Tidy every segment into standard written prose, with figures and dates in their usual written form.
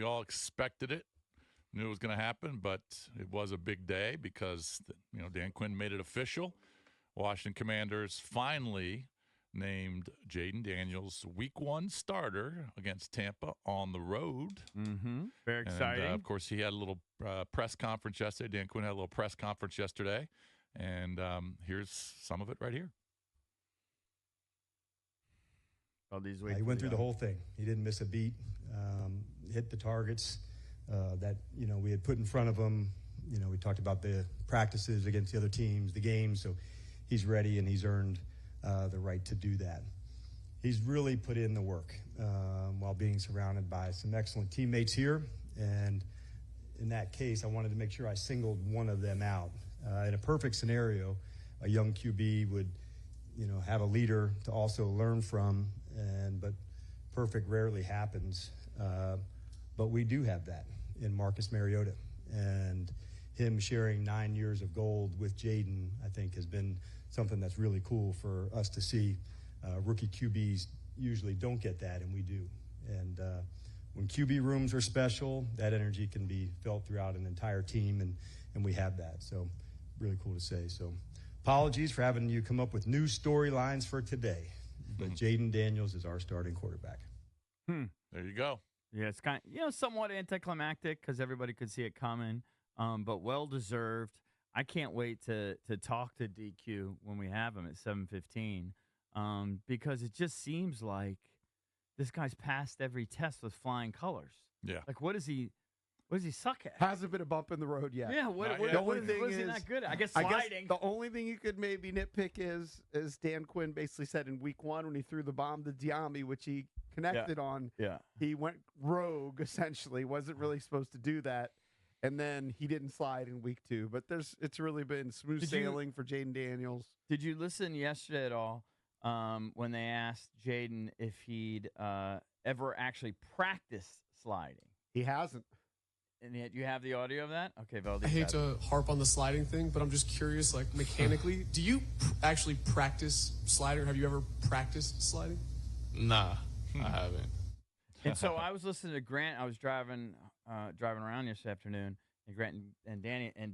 we all expected it, knew it was going to happen, but it was a big day because, Dan Quinn made it official. Washington Commanders finally named Jayden Daniels Week 1 starter against Tampa on the road. Mm-hmm. Very exciting. And, of course, he had a little press conference yesterday. Dan Quinn had a little press conference yesterday. And here's some of it right here. He went through the whole thing. He didn't miss a beat. Hit the targets that we had put in front of him. We talked about the practices against the other teams, the games. So he's ready and he's earned the right to do that. He's really put in the work while being surrounded by some excellent teammates here. And in that case, I wanted to make sure I singled one of them out. In a perfect scenario, a young QB would, have a leader to also learn from. But perfect rarely happens. But we do have that in Marcus Mariota. And him sharing 9 years of gold with Jayden, I think, has been something that's really cool for us to see. Rookie QBs usually don't get that, and we do. And when QB rooms are special, that energy can be felt throughout an entire team, and we have that. So really cool to say. So apologies for having you come up with new storylines for today. But Jayden Daniels is our starting quarterback. There you go. Yeah, it's kind of, somewhat anticlimactic because everybody could see it coming, but well-deserved. I can't wait to talk to DQ when we have him at 7:15 because it just seems like this guy's passed every test with flying colors. Yeah. Like, what does he suck at? Hasn't been a bump in the road yet. Yeah, what is he not good at? I guess sliding. The only thing you could maybe nitpick is, as Dan Quinn basically said in week 1 when he threw the bomb to Diami, which he connected on. Yeah. He went rogue, essentially. Wasn't really supposed to do that. And then he didn't slide in week 2. But it's really been smooth sailing for Jayden Daniels. Did you listen yesterday at all when they asked Jayden if he'd ever actually practiced sliding? He hasn't. And yet you have the audio of that? Okay, Valdez. I hate to harp on the sliding thing, but I'm just curious, like, mechanically, do you actually practice sliding? Have you ever practiced sliding? Nah, I haven't. And so I was listening to Grant. I was driving around yesterday afternoon, and Grant and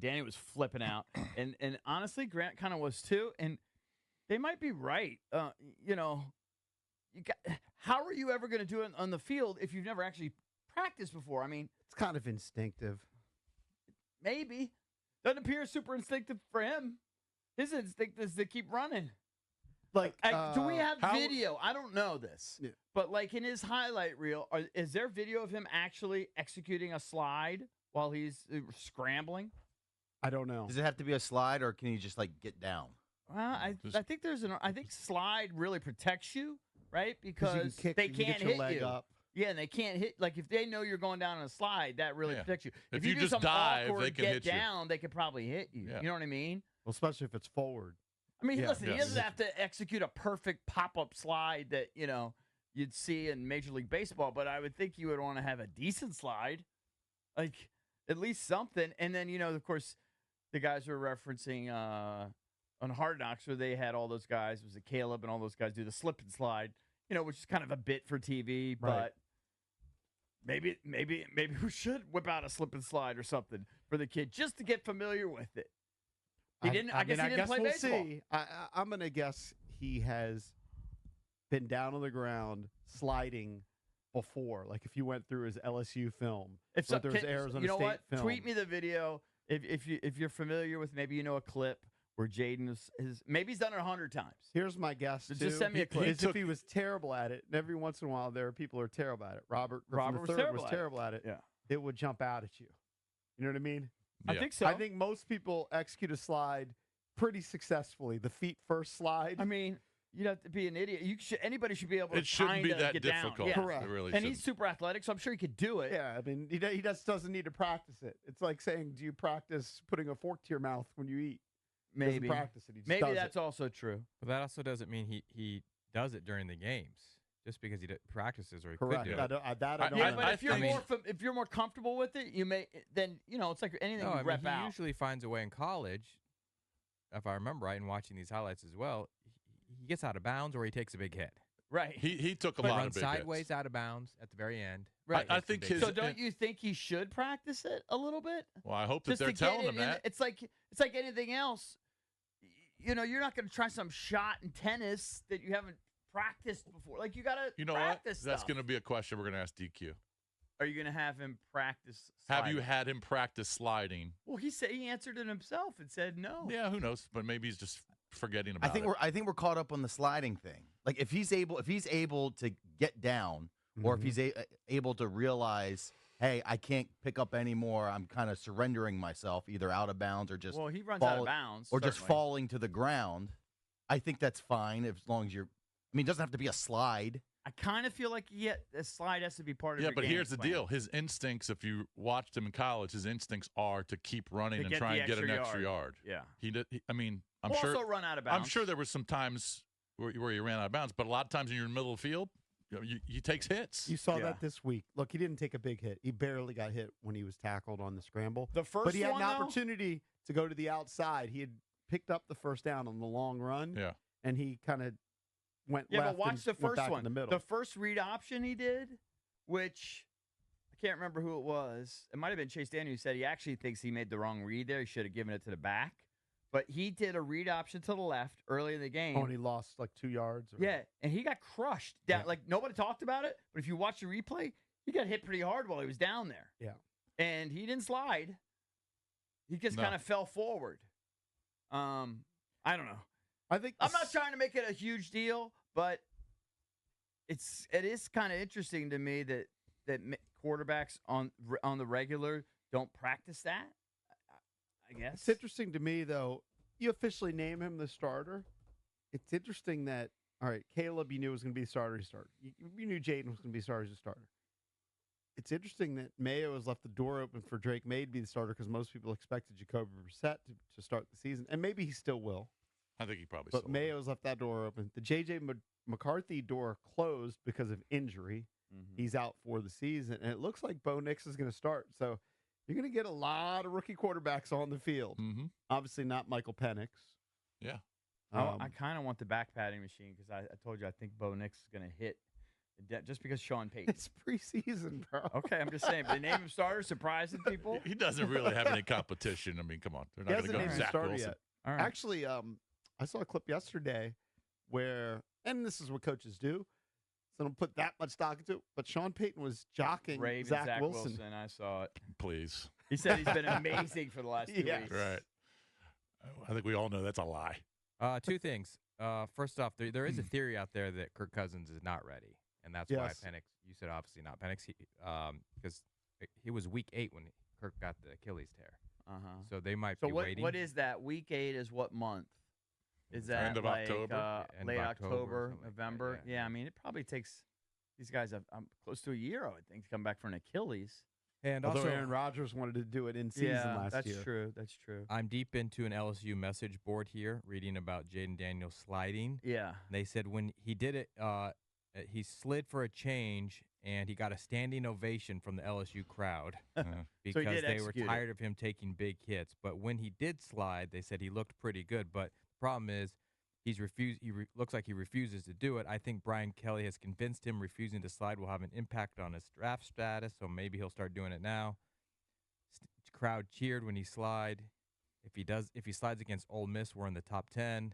Danny was flipping out. And honestly, Grant kind of was too. And they might be right. How are you ever going to do it on the field if you've never actually practiced before? I mean, it's kind of instinctive. Maybe. Doesn't appear super instinctive for him. His instinct is to keep running. Like, do we have video? I don't know this. Yeah. But, like, in his highlight reel, is there video of him actually executing a slide while he's scrambling? I don't know. Does it have to be a slide, or can you just, like, get down? Well, I think I think slide really protects you, right? Because they can't your hit leg you. Up. Yeah, and they can't hit. Like, if they know you're going down on a slide, that really protects you. If you you do just some dive, awkward they can get hit you. down, they could probably hit you. Yeah. You know what I mean? Well, especially if it's forward. I mean, listen, he doesn't have to execute a perfect pop-up slide that, you'd see in Major League Baseball, but I would think you would want to have a decent slide, like at least something. And then, of course, the guys were referencing on Hard Knocks where they had all those guys, was it Caleb and all those guys do the slip and slide, which is kind of a bit for TV, but maybe we should whip out a slip and slide or something for the kid just to get familiar with it. I guess he didn't play we'll baseball. See. I'm going to guess he has been down on the ground sliding before. Like if you went through his LSU film, if there's Arizona you know State what? film. Tweet me the video if you're familiar with, maybe a clip where Jayden is maybe he's done it 100 times. Here's my guess. Just send me a clip. If he was terrible at it, and every once in a while there are people who are terrible at it. Robert was terrible at it. Yeah, it would jump out at you. You know what I mean? I think so. I think most people execute a slide pretty successfully. The feet first slide. I mean, you'd have to be an idiot. Anybody should be able to. It shouldn't be that get difficult. Down. Yeah. Correct. It really and shouldn't. he's super athletic, so I'm sure he could do it. Yeah, I mean, he just doesn't need to practice it. It's like saying, do you practice putting a fork to your mouth when you eat? Maybe. He doesn't practice it. He just Maybe does that's it. also true. But that also doesn't mean he does it during the games. Just because he practices or he Correct. could do it. I don't Yeah, know. but if you're more comfortable with it, you may then it's like anything you rep he out. usually finds a way in college, if I remember right, and watching these highlights as well. He gets out of bounds or he takes a big hit. Right. He took a But lot run of big sideways hits. out of bounds at the very end. Right. I think his. So don't you think he should practice it a little bit? Well, I hope that Just they're to get telling it him in- that. It's like anything else. You know, you're not going to try some shot in tennis that you haven't practiced before. Like, you got to You know what? practice That's stuff. going to be a question we're going to ask DQ. Are you going to have him practice Have you sliding? had him practice sliding? Well, he said he answered it himself and said no. Yeah, who knows? But maybe he's just forgetting about it. I think we're caught up on the sliding thing. Like if he's able to get down, or if he's able to realize, hey, I can't pick up anymore. I'm kind of surrendering myself, either out of bounds or just Well, he runs out of bounds. or just certainly. falling to the ground. I think that's fine as long as you're. I mean, it doesn't have to be a slide. I kind of feel like a slide has to be part of Yeah, your but game here's the plan. deal. His instincts, if you watched him in college, his instincts are to keep running To and get try the and get an extra extra yard. Yeah. He did. I mean, I'm We'll sure. also run out of bounds. I'm sure there was some times where you ran out of bounds, but a lot of times when you're in the middle of the field, he takes hits. You saw Yeah. that this week. Look, he didn't take a big hit. He barely got hit when he was tackled on the scramble. The first but he had one, an though? opportunity to go to the outside. He had picked up the first down on the long run. Yeah. And he kind of went Yeah, left but watch and the went first back one. in the middle. The first read option he did, which I can't remember who it was. It might have been Chase Daniel who said he actually thinks he made the wrong read there. He should have given it to the back. But he did a read option to the left early in the game. Oh, and he lost like 2 yards. Or, Yeah, and he got crushed. Down, Yeah. Like, nobody talked about it, but if you watch the replay, he got hit pretty hard while he was down there. Yeah. And he didn't slide. He just No. kind of fell forward. I don't know. I think I'm not trying to make it a huge deal, but it is kind of interesting to me that quarterbacks on the regular don't practice that. I guess It's interesting to me, though. You officially name him the starter. It's interesting that, all right, Caleb, you knew was going to be starter. He started. You knew Jayden was going to be starter. He's a starter. It's interesting that Mayo has left the door open for Drake May to be the starter because most people expected Jacoby Brissett to start the season, and maybe he still will. I think he probably. But still will. Mayo's left that door open. The J.J. McCarthy door closed because of injury. He's out for the season, and it looks like Bo Nix is going to start. So you're going to get a lot of rookie quarterbacks on the field. Mm-hmm. Obviously not Michael Penix. Yeah. I kind of want the back padding machine because I told you I think Bo Nix is going to hit just because Sean Payton. It's preseason, bro. Okay, I'm just saying. They name him starter, surprising people. He doesn't really have any competition. I mean, come on. They're He not going hasn't to go named to his Zach starter Wilson. yet. All right. Actually, I saw a clip yesterday where, and this is what coaches do, so don't put that much stock into it, but Sean Payton was jockeying Raving Zach Wilson. I saw it. Please. He said he's been amazing for the last 2 Yes. weeks. Right. I think we all know that's a lie. Two things. First off, there is a theory out there that Kirk Cousins is not ready, and that's why Yes. Penix. You said obviously not Penix, because he was week 8 when Kirk got the Achilles tear. So they might So be waiting. what is that? Week 8 is what month? Is that End of like October? End of late October or October, something like that, November? yeah. Yeah, I mean, it probably takes these guys close to a year, I would think, to come back from an Achilles. And Although also, Aaron Rodgers wanted to do it in season last that's year. true. That's true. I'm deep into an LSU message board here, reading about Jayden Daniels sliding. Yeah. They said when he did it, he slid for a change, and he got a standing ovation from the LSU crowd because did they were execute it. tired of him taking big hits. But when he did slide, they said he looked pretty good. But the problem is he's refused. Looks like he refuses to do it. I think Brian Kelly has convinced him refusing to slide will have an impact on his draft status, so maybe he'll start doing it now. Crowd cheered when he slid. If he slides against Ole Miss, we're in the top 10.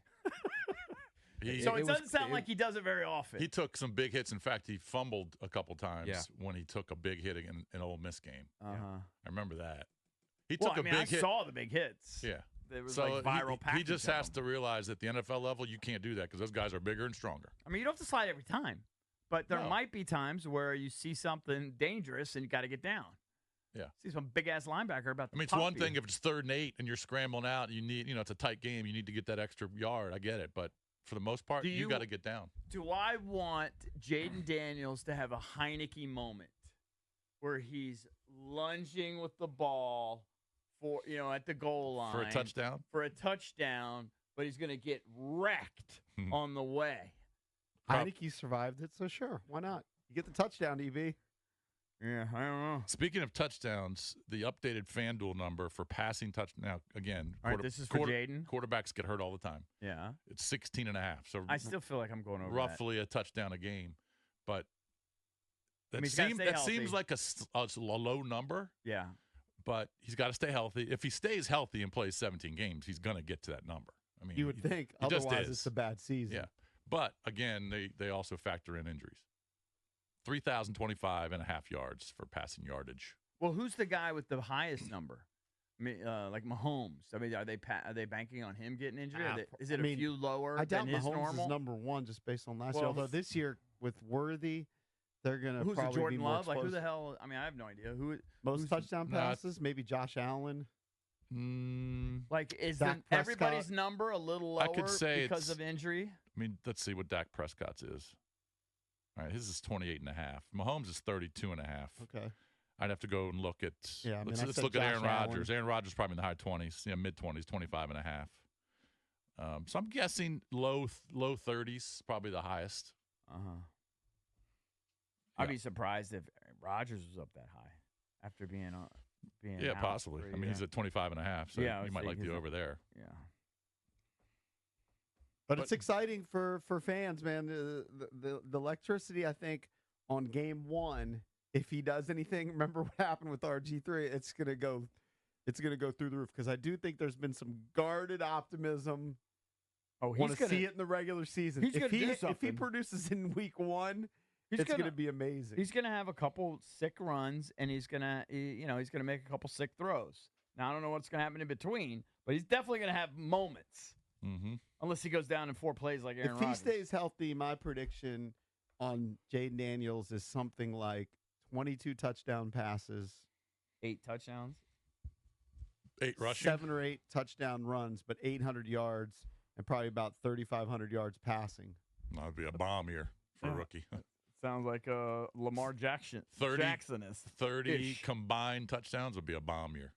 So it doesn't sound like he does it very often. He took some big hits. In fact, he fumbled a couple times Yeah. when he took a big hit in an Ole Miss game. Uh-huh. I remember that. He Well, took a big I hit. saw the big hits. Yeah. There was So like viral he just packages of has them. to realize at the NFL level, you can't do that because those guys are bigger and stronger. I mean, you don't have to slide every time, but there No. might be times where you see something dangerous and you got to get down. Yeah. See some big ass linebacker about to I mean, it's pop one you. thing if it's 3rd and 8 and you're scrambling out. You need, it's a tight game. You need to get that extra yard. I get it, but for the most part, you got to get down. Do I want Jayden Daniels to have a Heineke moment where he's lunging with the ball for at the goal line For a touchdown? For a touchdown, but he's going to get wrecked on the way. Heineke survived it, so sure, why not? You get the touchdown, EB. Yeah, I don't know. Speaking of touchdowns, the updated FanDuel number for passing touchdown. Now, again, All right, this is for Jayden. Quarterbacks get hurt all the time. Yeah. It's 16.5. So I still feel like I'm going over roughly a touchdown a game. But that, he's gotta stay healthy. seems like a low number. Yeah. But he's got to stay healthy. If he stays healthy and plays 17 games, he's going to get to that number. I mean, you would think. He just Otherwise, is. it's a bad season. Yeah. But, again, they also factor in injuries. 3,025.5 yards for passing yardage. Well, who's the guy with the highest number? I mean, like Mahomes. I mean, are they banking on him getting injured? Is it a few lower I doubt than his Mahomes normal? is number one just based on last year. Well, Although this year with Worthy, they're going to Who's probably the Jordan be more Love? Like, who exposed. the hell? I mean, I have no idea. Most touchdown No, passes? Maybe Josh Allen. Like, is Dak everybody's Prescott? number a little lower I could say because it's- of injury? I mean, let's see what Dak Prescott's is. All right, his is 28.5. Mahomes is 32.5. Okay. I'd have to go and look at. Yeah, I mean, let's I let's said look at Josh Aaron Allen. Rodgers. Aaron Rodgers probably in the high 20s, mid 20s, 25.5. So I'm guessing low 30s, probably the highest. I'd Yeah. be surprised if Rodgers was up that high after being Yeah, out possibly. for a I mean, he's year. at 25.5, so Yeah, I you was might like thinking the he's over there. Yeah. But it's exciting for fans, man. The electricity, I think, on game one, if he does anything, remember what happened with RG3, it's gonna go through the roof. Because I do think there's been some guarded optimism. Oh, Want he's to gonna see it in the regular season. he's gonna do If he something. produces in week one, He's it's gonna be amazing. He's gonna have a couple sick runs, and he's gonna make a couple sick throws. Now I don't know what's gonna happen in between, but he's definitely gonna have moments. Mm-hmm. Unless he goes down in 4 plays like Aaron If he Rodgers. stays healthy, my prediction on Jayden Daniels is something like 22 touchdown passes, 8 touchdowns. 8 rushing. 7 or 8 touchdown runs, but 800 yards and probably about 3,500 yards passing. That would be a bomb year for a rookie. Sounds like a Lamar Jackson. 30 Jacksonist. 30 combined touchdowns would be a bomb year.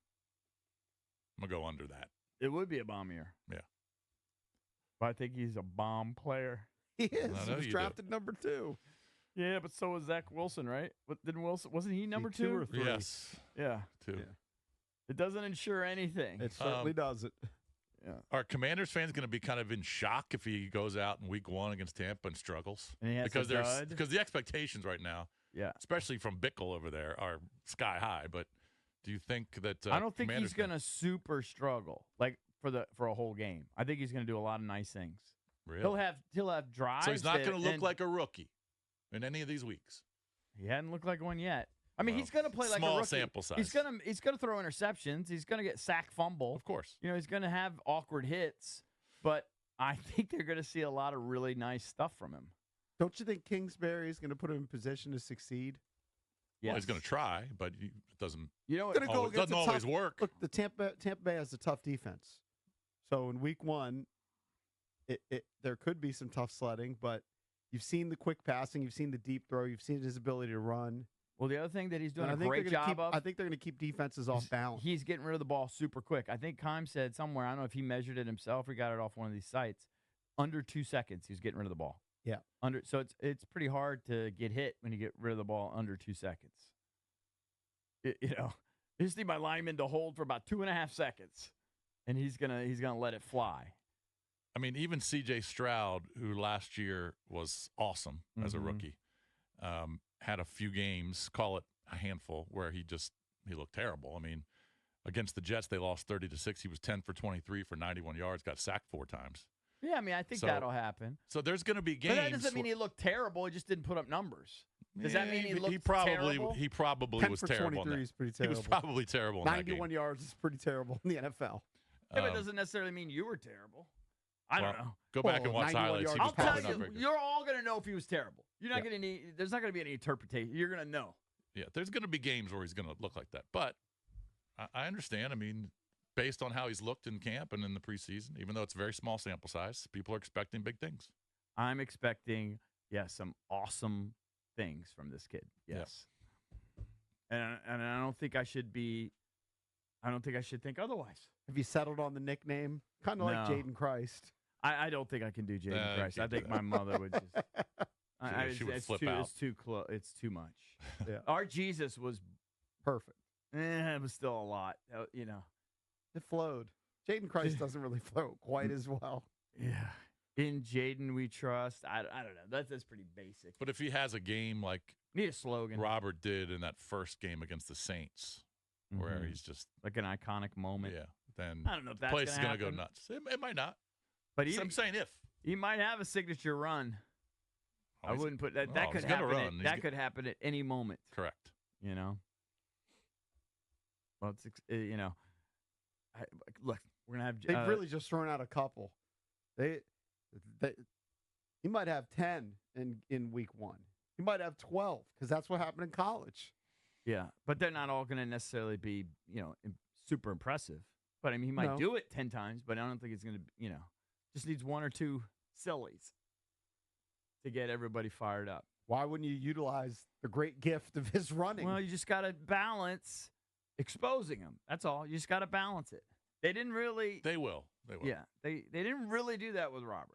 I'm going to go under that. It would be a bomb year. Yeah. But I think he's a bomb player. He is. I He know was you drafted number 2. Yeah, but so was Zach Wilson, right? Didn't Wilson? Wasn't he number 2? 2 or 3? Yes. Yeah. 2. Yeah. It doesn't ensure anything. It certainly doesn't. Yeah. Are Commanders fans going to be kind of in shock if he goes out in week 1 against Tampa and struggles? And he has because a dud? because the expectations right now, Yeah. especially from Bickle over there, are sky high. But do you think that I don't think Commanders he's going to super struggle like for a whole game. I think he's going to do a lot of nice things. Really? He'll have drives. So he's not that- going to look and like a rookie in any of these weeks. he hadn't looked like one yet. I mean, Well, he's going to play like a small rookie. sample size. He's gonna throw interceptions. He's going to get sack fumble. Of course. You know, he's going to have awkward hits, but I think they're going to see a lot of really nice stuff from him. Don't you think Kingsbury is going to put him in position to succeed? Yes. Well, he's going to try, but it doesn't. You know what? Gonna go It against doesn't a always tough- work. Look, the Tampa Bay has a tough defense. So in week 1, there could be some tough sledding, but you've seen the quick passing, you've seen the deep throw, you've seen his ability to run. Well, the other thing that he's doing And a I think great they're gonna job keep, of. I think they're going to keep defenses off balance. He's getting rid of the ball super quick. I think Keim said somewhere, I don't know if he measured it himself or got it off one of these sites, under 2 seconds he's getting rid of the ball. Yeah. So it's pretty hard to get hit when you get rid of the ball under 2 seconds. You just need my lineman to hold for about 2.5 seconds, and he's gonna let it fly. I mean, even C.J. Stroud, who last year was awesome as a rookie, had a few games, call it a handful, where he looked terrible. I mean, against the Jets, they lost 30-6. He was 10 for 23 for 91 yards, got sacked 4 times. Yeah, I mean, I think So- that'll happen. So there's going to be games. But that doesn't mean he looked terrible. He just didn't put up numbers. Does that mean he looked terrible? He probably 10 was for terrible. 23 in that. is pretty He terrible. was probably terrible in that 91 game. yards is pretty terrible in the NFL. Yeah, but it doesn't necessarily mean you were terrible. I don't know. Go back and Well, watch 91 highlights. He yards was I'll probably tell not very you, good. you're all going to know if he was terrible. You're not Yeah. going to need. There's not going to be any interpretation. You're going to know. Yeah, there's going to be games where he's going to look like that. But I understand. I mean, based on how he's looked in camp and in the preseason, even though it's a very small sample size, people are expecting big things. I'm expecting, some awesome things from this kid. Yes. And I don't think I should be. I don't think I should think otherwise. Have you settled on the nickname? Kind of like No. Jaden Christ. I don't think I can do Jayden No, you Christ. I can't do think that. my mother would just. She would it's flip too, out. It's too close. It's too much. Yeah. Our Jesus was, Perfect. it was still a lot. It flowed. Jayden Christ doesn't really flow quite as well. Yeah. In Jayden we trust. I don't know. That's pretty basic. But if he has a game like Need a slogan. Robert did in that first game against the Saints, where Mhm. he's just like an iconic moment. yeah, then I don't know if the that's place is gonna go happen. nuts. It might not. But I'm saying if. he might have a signature run. Oh, I he's- wouldn't put that. oh, That could he's gonna happen. run. That could happen at any moment. Correct. Well, look, we're gonna have. They've really just thrown out a couple. He might have 10 in week 1. He might have 12 because that's what happened in college. Yeah, but they're not all going to necessarily be, super impressive. But I mean, he might No. do it 10 times, but I don't think it's going to, just needs 1 or 2 sillies to get everybody fired up. Why wouldn't you utilize the great gift of his running? Well, you just got to balance exposing him. That's all. You just got to balance it. They didn't really. They will. They will. Yeah, they didn't really do that with Robert.